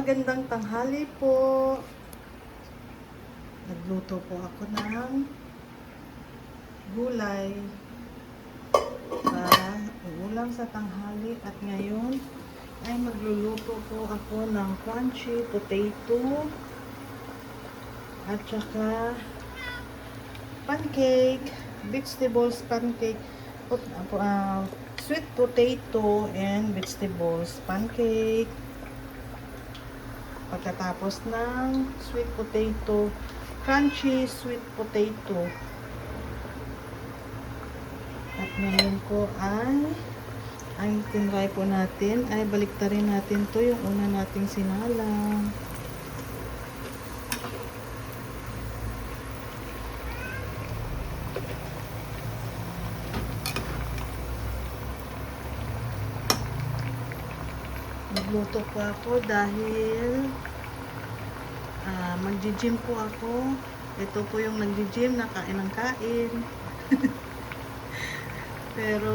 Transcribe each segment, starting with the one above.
Magandang tanghali po. Nagluto po ako ng gulay para ulam sa tanghali, at ngayon ay magluluto po ako ng crunchy potato at saka pancake, vegetables pancake, sweet potato and vegetables pancake. Pagkatapos ng sweet potato, crunchy sweet potato. At ngayon po ay ang tinry po natin ay baliktarin natin to yung una nating sinalang. Nagluto po ako dahil magji-gym po ako. Ito po yung nagji-gym na kain ng kain. Pero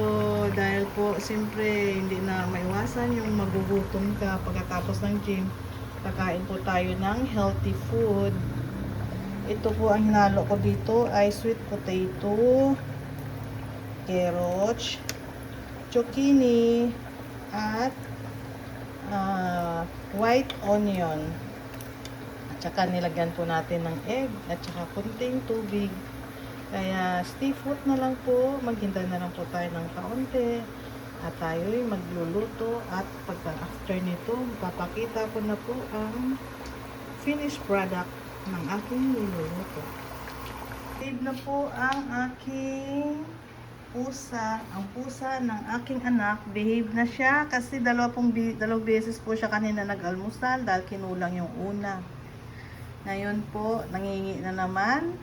dahil po siyempre hindi na maiwasan yung magugutom ka pagkatapos ng gym, kakain po tayo ng healthy food. Ito po ang hinalo ko dito ay sweet potato, carrots, zucchini, at white onion. At saka nilagyan po natin ng egg at saka kunting tubig. Kaya stay put na lang po, maghintay na lang po tayo ng kaunti at tayo'y magluluto, at pagka after nito, papakita ko na po ang finished product ng aking niluluto. Save na po ang aking pusa. Ang pusa ng aking anak, behave na siya kasi dalawang beses po siya kanina nag-almusal dahil kinulang yung una. Ngayon po, nangingi na naman.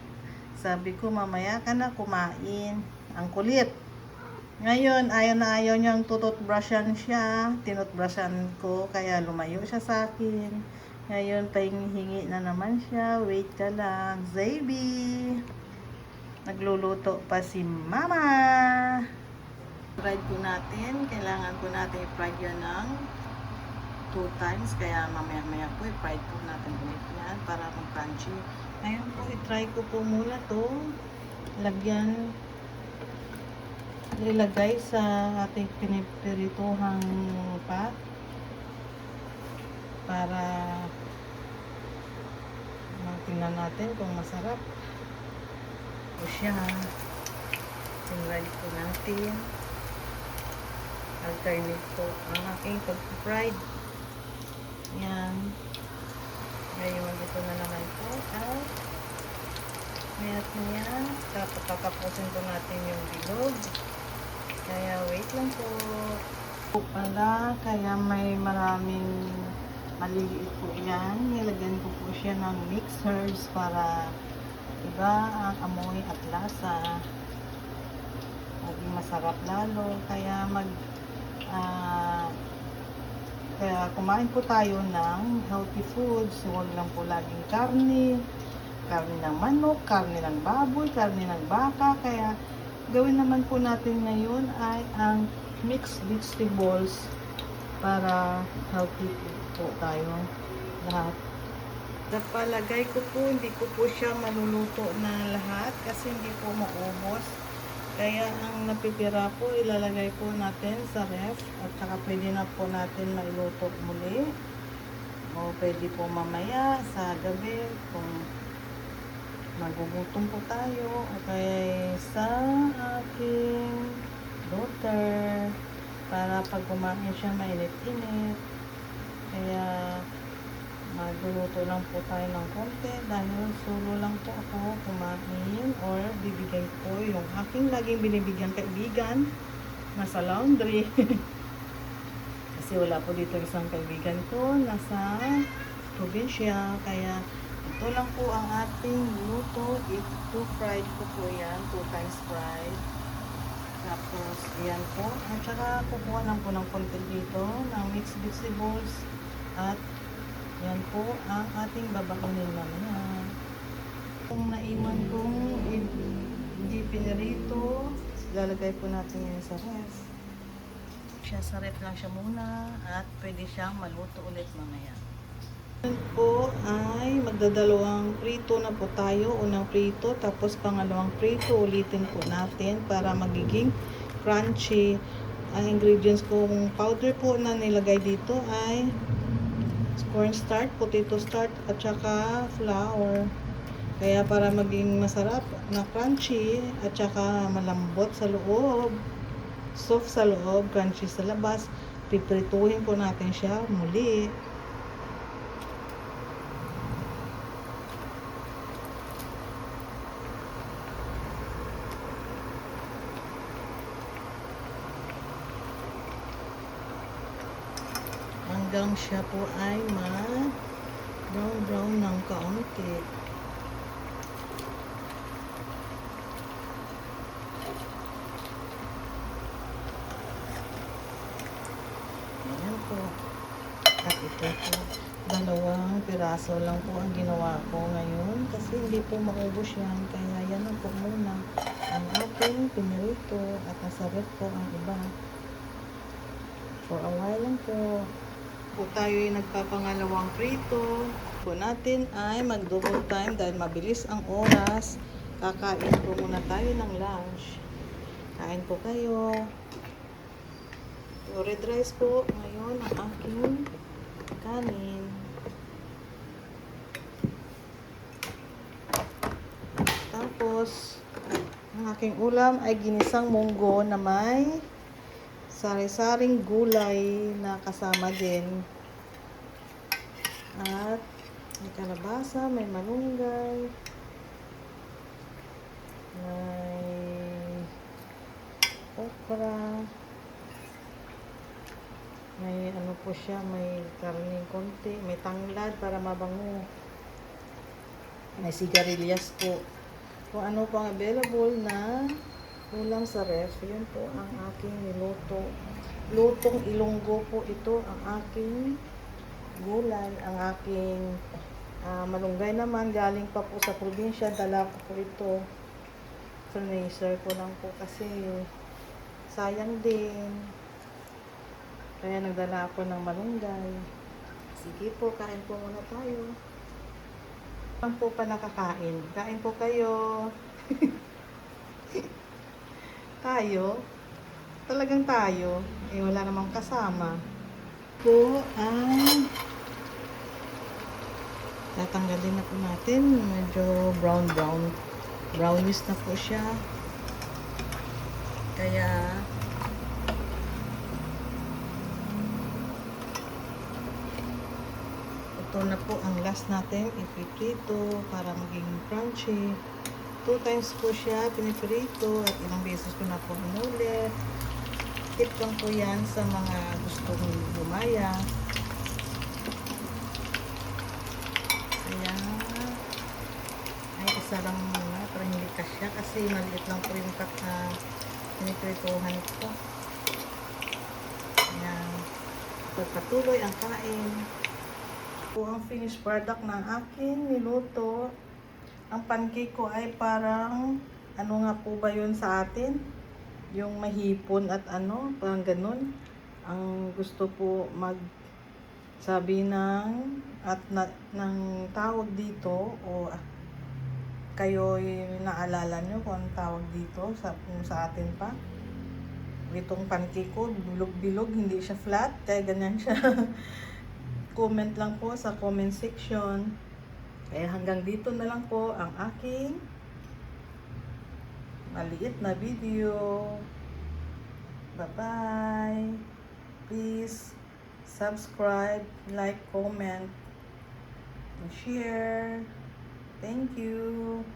Sabi ko, mamaya ka na kumain. Ang kulit. Ngayon, ayaw na ayaw niyang tututbrushan siya. Tinutbrushan ko, kaya lumayo siya sa akin. Ngayon, pahingi na naman siya. Wait ka lang. Zaby! Nagluluto pa si Mama! Fried po natin. Kailangan po natin i-fried yan ng 2 times. Kaya mamaya-maya po, i-fried po natin ulit yan para mag-crunchy. Ngayon po, i-try ko po muna to ilagay sa ating pinipirituhang pot para tingnan natin kung masarap o siya. Tinry po natin. Alternate po ang aking pag-fried. Yan. Ngayon, ito na naman po at mayat na yan. Tapos tatapusin po natin yung bilog. Kaya wait lang po. Po pala, kaya may maraming maliliit po yan. Nilagyan ko po siya ng mixers para iba ang amoy at lasa. Maging masarap lalo. Kaya kaya kumain po tayo ng healthy foods. Huwag lang po laging karne ng manok, karne ng baboy, karne ng baka. Kaya gawin naman po natin ngayon ay ang mixed vegetables para healthy po tayo lahat. Napalagay ko po, hindi ko po siya maluluto na lahat kasi hindi po maubos. Kaya ang napitira po, ilalagay po natin sa ref at saka pwede na po natin mailuto muli. O pwede po mamaya sa gabi kung magugutom po tayo. Okay, sa aking daughter para pag kumain siya mainit-init. Kaya magluluto lang po tayo ng konti dahil solo lang po ako kumain, or bibigay ko yung aking laging binibigyan kaibigan nasa laundry. Kasi wala po dito isang kaibigan ko nasa probinsya. Kaya ito lang po ang ating luto. Ito fried ko po yan, 2 times fried. Tapos yan po. At saka kukuha lang po ng konti dito ng mixed vegetables. At yan po ang ating babaunin mamaya. Kung naiwan kong hindi pinirito, lalagay po natin yan sa ref. Sa ref lang siya muna at pwede siyang maluto ulit mamaya. Magdadalawang prito na po tayo. Unang prito, tapos pangalawang prito. Ulitin po natin para magiging crunchy. Ang ingredients kong powder po na nilagay dito ay cornstarch, potato starch, at saka flour. Kaya para maging masarap na crunchy at saka malambot sa loob, soft sa loob, crunchy sa labas, piprituhin po natin siya muli. Hanggang siya po ay brown ng kaunti. Ayan po. At ito po, dalawang piraso lang po ang ginawa ko ngayon kasi hindi po maubos yan. Kaya yan lang po muna ang ating pinirito at nasa ref po ang iba. For a while lang po. Po tayo ay nagpapangalawang prito. Po natin ay mag-double time dahil mabilis ang oras. Kakain po muna tayo ng lunch. Kain po kayo. So, red rice po ngayon ang aking kanin. Tapos, ang aking ulam ay ginisang munggo na may sari-saring gulay na kasama din. At may kalabasa, may malunggay, may okra, may ano po siya, may karning konti, may tanglad para mabango, may sigarilyas po. Kung ano pang available na ulam sa ref, yun po ang aking niluto. Lutong Ilonggo po ito, ang aking gulay, ang aking malunggay naman, galing pa po sa probinsya, dala ko po ito. Freezer ko lang po kasi sayang din. Kaya nagdala ako ng malunggay. Sige po, kain po muna tayo. Saan po pa nakakain? Kain po kayo. Tayo? Talagang tayo. Eh, wala namang kasama. Po ang tatanggalin na po natin. Medyo brownish na po siya. Kaya ito na po ang last natin ipiprito para maging crunchy. 2 times po siya piniprito at ilang beses ko na po inulit. Tip lang po yan sa mga gustong lumaya. Kaya ay isa lang muna para hindi kasya kasi maliit lang po yung pinipritohan ko. Kaya pagpatuloy ang kain. Po ang finished product ng aking niluto. Ang pancake ko ay parang, ano nga po ba yun sa atin? Yung mahipon at ano, parang ganun. Ang gusto po sabi ng tawag dito, o kayo naalala nyo kung ang tawag dito sa atin pa. Itong pancake ko, bilog-bilog, hindi siya flat, kaya ganyan siya. Comment lang po sa comment section. Kaya hanggang dito na lang po ang aking maliit na video. Bye-bye. Please subscribe, like, comment, and share. Thank you.